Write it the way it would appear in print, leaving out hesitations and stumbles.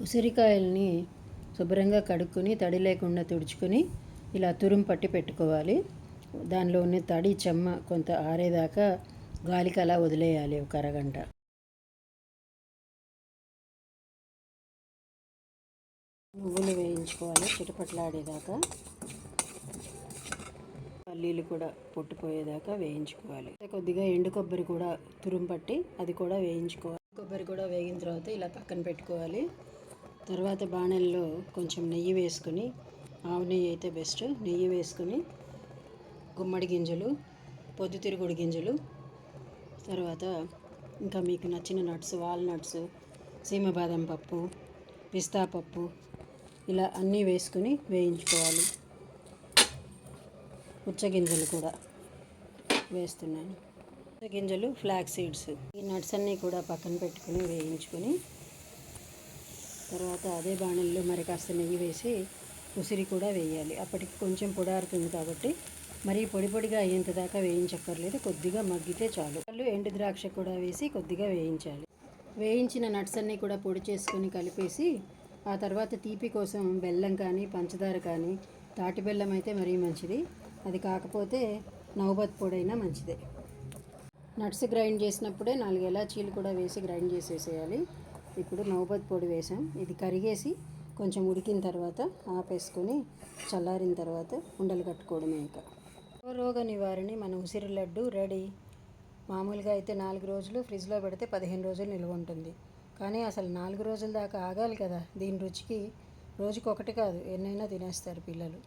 ఉసిరికాయల్ని శుభ్రంగా కడుక్కొని తడి లేకుండా తుడుచుకొని ఇలా తురుము పట్టి పెట్టుకోవాలి. దానిలో ఉన్న తడి చెమ్మ కొంత ఆరేదాకా గాలికి అలా వదిలేయాలి ఒక అరగంట. నువ్వులు వేయించుకోవాలి చిటపట్లాడేదాకా. పల్లీలు కూడా పొట్టుపోయేదాకా వేయించుకోవాలి. కొద్దిగా ఎండు కొబ్బరి కూడా తురుము పట్టి అది కూడా వేయించుకోవాలి. కొబ్బరి కూడా వేగిన తర్వాత ఇలా పక్కన పెట్టుకోవాలి. తర్వాత బాణల్లో కొంచెం నెయ్యి వేసుకొని, ఆవు నెయ్యి అయితే బెస్ట్, నెయ్యి వేసుకొని గుమ్మడి గింజలు, పొద్దుతిరుగుడు గింజలు, తర్వాత ఇంకా మీకు నచ్చిన నట్స్, వాల్నట్స్, సీమ బాదం పప్పు, పిస్తా పప్పు ఇలా అన్నీ వేసుకొని వేయించుకోవాలి. పుచ్చగింజలు కూడా వేస్తున్నాను. పుచ్చగింజలు, ఫ్లాక్స్ సీడ్స్, ఈ నట్స్ అన్నీ కూడా పక్కన పెట్టుకుని వేయించుకొని తర్వాత అదే బాణల్లో మరి కాస్త నెయ్యి వేసి ఉసిరి కూడా వేయాలి. అప్పటికి కొంచెం పొడారుతుంది కాబట్టి మరీ పొడి పొడిగా అయ్యేంత దాకా వేయించక్కర్లేదు, కొద్దిగా మగ్గితే చాలు. ఎండు ద్రాక్ష కూడా వేసి కొద్దిగా వేయించాలి. వేయించిన నట్స్ అన్నీ కూడా పొడి చేసుకొని కలిపేసి ఆ తర్వాత తీపి కోసం బెల్లం కానీ పంచదార కానీ, తాటి బెల్లం అయితే మరీ మంచిది, అది కాకపోతే నౌబత్ పొడైనా మంచిదే. నట్స్ గ్రైండ్ చేసినప్పుడే 4 ఇలాచీలు కూడా వేసి గ్రైండ్ చేసేసేయాలి. ఇప్పుడు నౌబత్ పొడి వేసాం, ఇది కరిగేసి కొంచెం ఉడికిన తర్వాత ఆపేసుకొని చల్లారిన తర్వాత ఉండలు కట్టుకోవడమే. ఇంకా రోగ నివారణ మన ఉసిరి లడ్డు రెడీ. మామూలుగా అయితే 4 రోజులు ఫ్రిడ్జ్లో పెడితే 15 రోజులు నిల్వ ఉంటుంది, కానీ అసలు 4 రోజుల దాకా ఆగాలి కదా. దీని రుచికి రోజుకొకటి కాదు ఎన్నైనా తినేస్తారు పిల్లలు.